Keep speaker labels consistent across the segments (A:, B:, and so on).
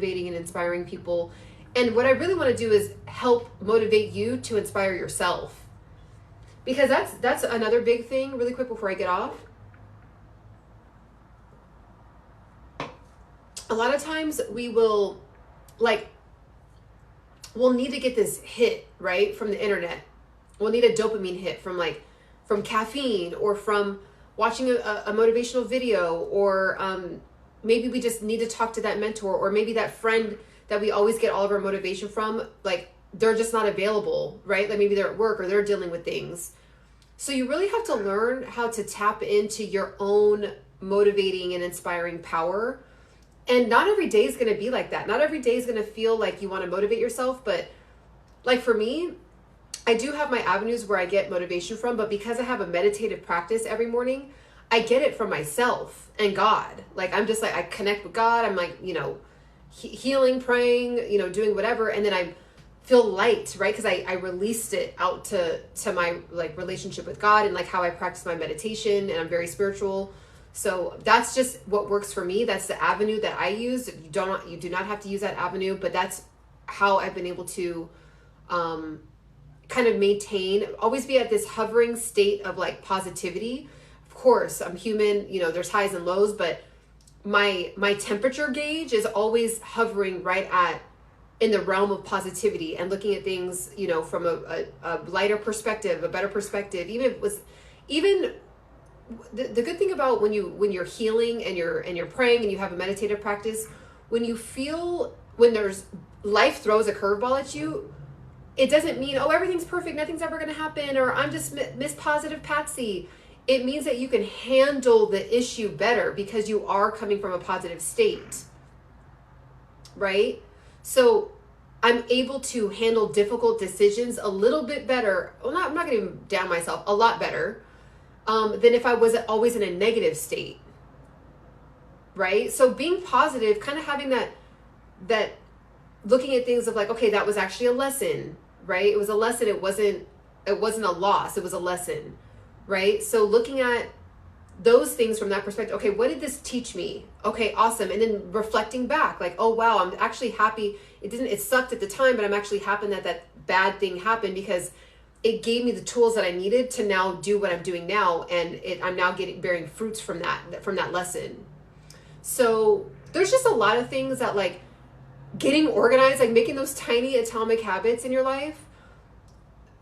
A: motivating and inspiring people. And what I really want to do is help motivate you to inspire yourself. Because that's another big thing, really quick before I get off. A lot of times we'll need to get this hit, right, from the internet. We'll need a dopamine hit from caffeine, or from watching a motivational video, or maybe we just need to talk to that mentor, or maybe that friend that we always get all of our motivation from, like, they're just not available, right? Like maybe they're at work or they're dealing with things. So you really have to learn how to tap into your own motivating and inspiring power. And not every day is going to be like that. Not every day is going to feel like you want to motivate yourself. But like for me, I do have my avenues where I get motivation from, but because I have a meditative practice every morning, I get it from myself and God. Like, I'm just like, I connect with God. I'm like, healing, praying, doing whatever. And then I feel light, right? Because I released it out to my like relationship with God, and like how I practice my meditation, and I'm very spiritual. So that's just what works for me. That's the avenue that I use. You do not have to use that avenue, but that's how I've been able to kind of maintain, always be at this hovering state of like positivity. Of course, I'm human, there's highs and lows, but my temperature gauge is always hovering right in the realm of positivity, and looking at things, from a lighter perspective, a better perspective. Even the good thing about when you're healing and you're praying and you have a meditative practice, when there's life throws a curveball at you, it doesn't mean, oh, everything's perfect, nothing's ever going to happen, or I'm just Miss Positive Patsy. It means that you can handle the issue better because you are coming from a positive state, right? So I'm able to handle difficult decisions a little bit better. Well, I'm not going to down myself, a lot better than if I was always in a negative state, right? So being positive, kind of having that looking at things of like, okay, that was actually a lesson, right? It was a lesson. It wasn't a loss. It was a lesson, right? So looking at those things from that perspective, okay, what did this teach me? Okay, awesome. And then reflecting back, like, oh, wow, I'm actually happy. It sucked at the time, but I'm actually happy that bad thing happened, because it gave me the tools that I needed to now do what I'm doing now. And I'm now bearing fruits from that lesson. So there's just a lot of things that, like, getting organized, like making those tiny atomic habits in your life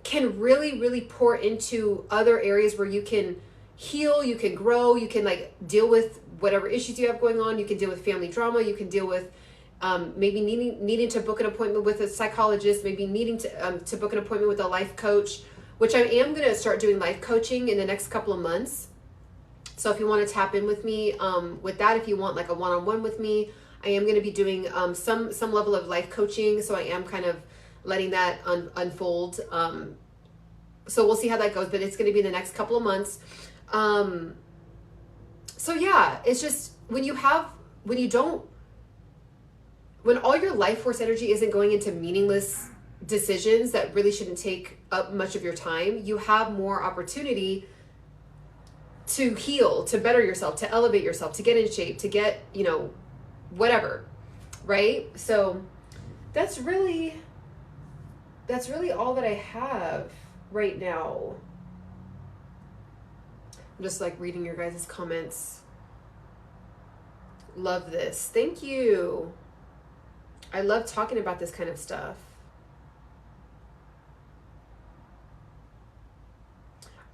A: can really, really pour into other areas where you can heal, you can grow, you can like deal with whatever issues you have going on. You can deal with family drama. You can deal with maybe needing to book an appointment with a psychologist, maybe needing to book an appointment with a life coach, which I am going to start doing life coaching in the next couple of months. So if you want to tap in with me with that, if you want like a one-on-one with me, I am going to be doing some level of life coaching. So I am kind of letting that unfold. So we'll see how that goes, but it's going to be in the next couple of months. So yeah, it's just when all your life force energy isn't going into meaningless decisions that really shouldn't take up much of your time, you have more opportunity to heal, to better yourself, to elevate yourself, to get in shape, to get, whatever, right? So that's really all that I have right now. I'm just like reading your guys' comments. Love this. Thank you. I love talking about this kind of stuff.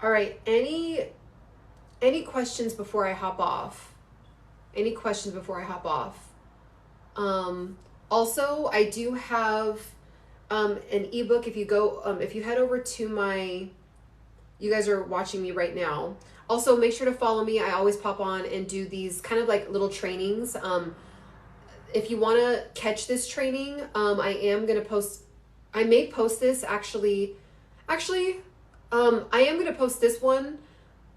A: All right. Any questions before I hop off? Any questions before I hop off? Also, I do have an ebook. If you head over to you guys are watching me right now. Also, make sure to follow me. I always pop on and do these kind of like little trainings. If you want to catch this training, I am going to post, I may post this actually, I am going to post this one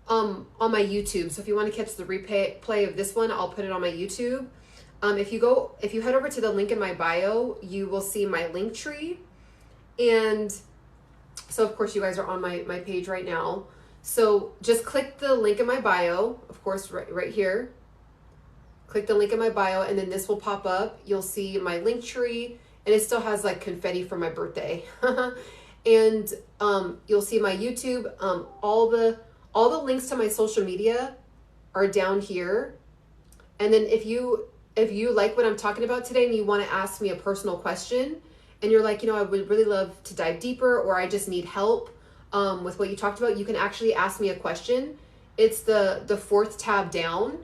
A: on my YouTube. So if you want to catch the replay of this one, I'll put it on my YouTube. If you head over to the link in my bio, you will see my link tree. And so of course you guys are on my page right now. So just click the link in my bio, of course, right here. click the link in my bio, and then this will pop up. You'll see my link tree, and it still has like confetti for my birthday. And you'll see my YouTube. All the links to my social media are down here. And then if you like what I'm talking about today and you want to ask me a personal question, and you're like, I would really love to dive deeper, or I just need help with what you talked about, you can actually ask me a question. It's the fourth tab down.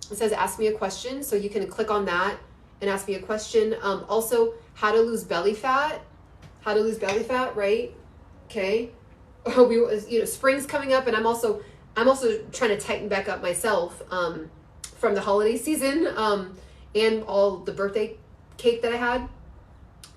A: It says ask me a question. So you can click on that and ask me a question. Also, how to lose belly fat. How to lose belly fat, right? Okay. Spring's coming up, and I'm also trying to tighten back up myself from the holiday season and all the birthday cake that I had.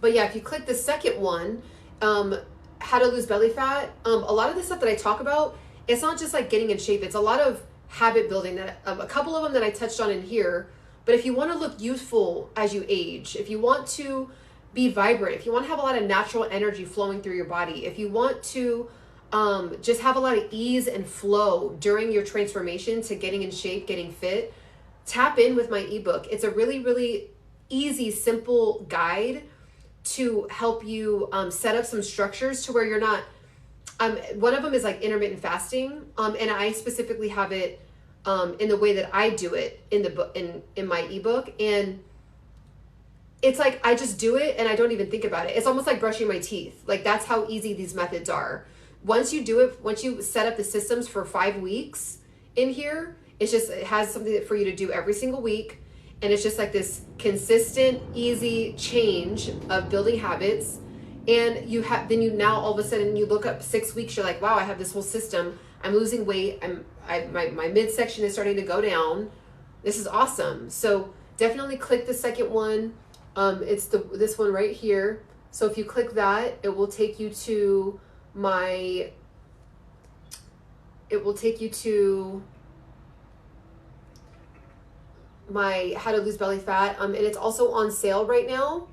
A: But yeah, if you click the second one, how to lose belly fat, a lot of the stuff that I talk about, it's not just like getting in shape. It's a lot of habit building, that a couple of them that I touched on in here. But if you want to look youthful as you age, if you want to be vibrant, if you want to have a lot of natural energy flowing through your body, if you want to just have a lot of ease and flow during your transformation to getting in shape, getting fit, tap in with my ebook. It's a really, really easy, simple guide to help you set up some structures to where you're not, one of them is like intermittent fasting. And I specifically have it in the way that I do it in the book, in my ebook. And it's like, I just do it and I don't even think about it. It's almost like brushing my teeth. Like, that's how easy these methods are. Once you do it, once you set up the systems for 5 weeks in here, it has something for you to do every single week. And it's just like this consistent, easy change of building habits. And then now all of a sudden you look up 6 weeks, you're like, wow, I have this whole system. I'm losing weight. My midsection is starting to go down. This is awesome. So definitely click the second one. It's this one right here. So if you click that, it will take you to my how to lose belly fat. And it's also on sale right now.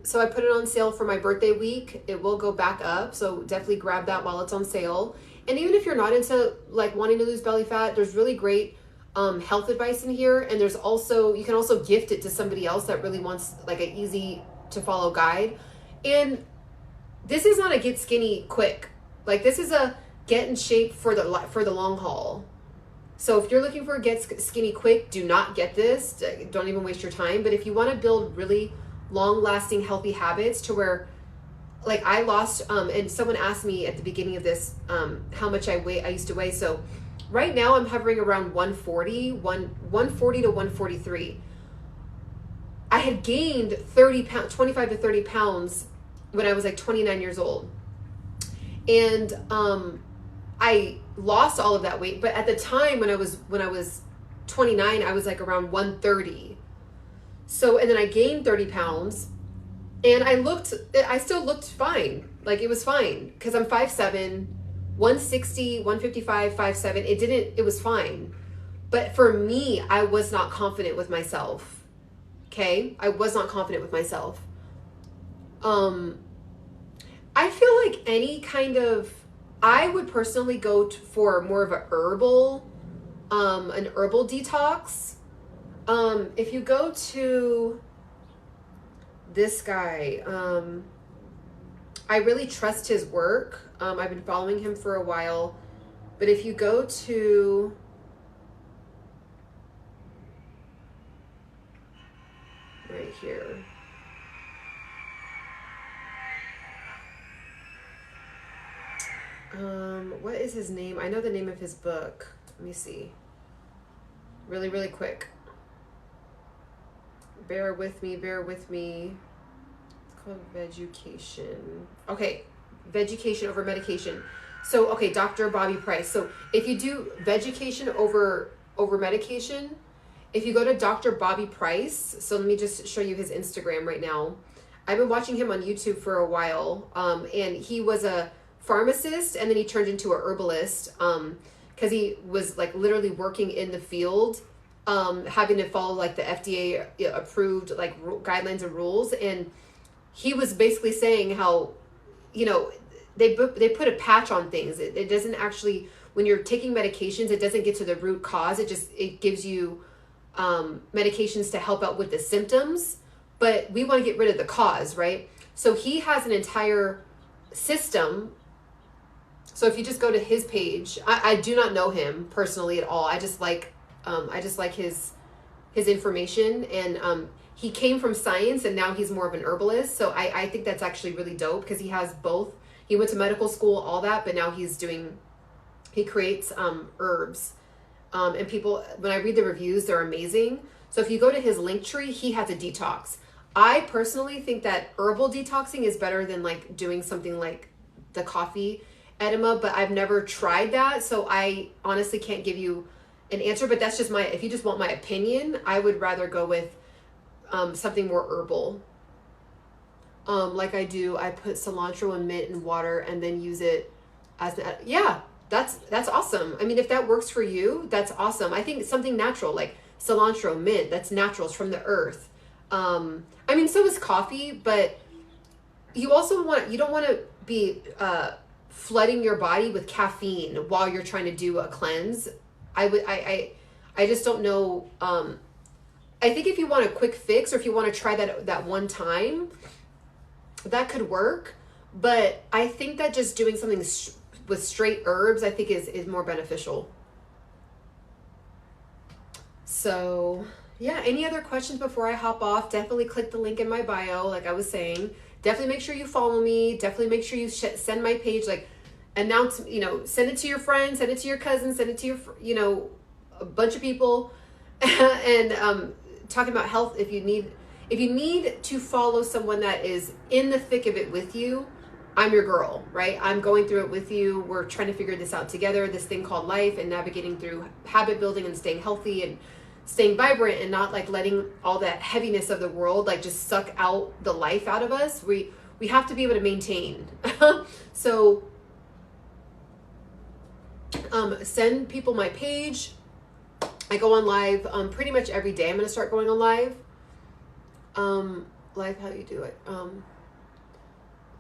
A: So I put it on sale for my birthday week. It will go back up. So definitely grab that while it's on sale. And even if you're not into like wanting to lose belly fat, there's really great health advice in here. And there's also, you can also gift it to somebody else that really wants like an easy to follow guide. And this is not a get skinny quick. Like, this is a get in shape for the long haul. So if you're looking for a get skinny quick, do not get this. Don't even waste your time. But if you want to build really long lasting healthy habits to where, like, I lost, and someone asked me at the beginning of this, how much I used to weigh. So right now I'm hovering around 140 to 143. I had gained 30 pounds, 25 to 30 pounds when I was like 29 years old. And I lost all of that weight. But at the time when I was 29, I was like around 130. So, and then I gained 30 pounds and I still looked fine. Like, it was fine because I'm 5'7", 160, 155, 5'7". It was fine. But for me, I was not confident with myself. Okay. I was not confident with myself. I feel like I would personally go for more of an herbal detox. If you go to this guy, I really trust his work. I've been following him for a while, but if you go to right here, what is his name? I know the name of his book. Let me see. Really, really quick. Bear with me. It's called Vegucation. Okay. Vegucation over medication. So, okay, Dr. Bobby Price. So if you do Vegucation over medication, if you go to Dr. Bobby Price, so let me just show you his Instagram right now. I've been watching him on YouTube for a while. And he was a pharmacist, and then he turned into a herbalist because he was like literally working in the field, having to follow like the FDA approved like guidelines and rules. And he was basically saying how, they put a patch on things. It doesn't actually, when you're taking medications, it doesn't get to the root cause. It gives you medications to help out with the symptoms, but we want to get rid of the cause, right? So he has an entire system. So if you just go to his page, I do not know him personally at all. I just like his information, and he came from science and now he's more of an herbalist. So I think that's actually really dope because he has both. He went to medical school, all that, but now he creates herbs. And people, when I read the reviews, they're amazing. So if you go to his link tree, he has a detox. I personally think that herbal detoxing is better than like doing something like the coffee enema, but I've never tried that. So I honestly can't give you an answer, but that's just if you just want my opinion, I would rather go with something more herbal. Like I put cilantro and mint in water and then use it as that's awesome. I mean, if that works for you, that's awesome. I think it's something natural, like cilantro, mint, that's natural. It's from the earth. I mean, so is coffee, but you don't want to be flooding your body with caffeine while you're trying to do a cleanse. I just don't know. I think if you want a quick fix, or if you want to try that one time, that could work. But I think that just doing something with straight herbs, I think is more beneficial. So yeah, any other questions before I hop off? Definitely click the link in my bio, like I was saying. Definitely make sure you follow me. Definitely make sure you send my page, like announce, send it to your friends, send it to your cousins, send it to your, a bunch of people. And talking about health, if you need to follow someone that is in the thick of it with you, I'm your girl, right? I'm going through it with you. We're trying to figure this out together, this thing called life, and navigating through habit building and staying healthy and staying vibrant, and not like letting all that heaviness of the world like just suck out the life out of us. We have to be able to maintain. So send people my page. I go on live pretty much every day. I'm going to start going on live. Live, how do you do it?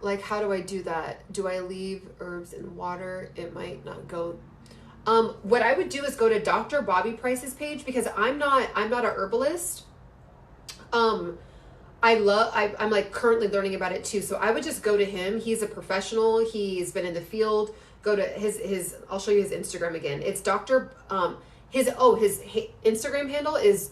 A: Like, how do I do that? Do I leave herbs in water? It might not go. What I would do is go to Dr. Bobby Price's page, because I'm not a herbalist. I'm like currently learning about it too. So I would just go to him. He's a professional. He's been in the field. Go to his I'll show you his Instagram again. It's Dr. His Instagram handle is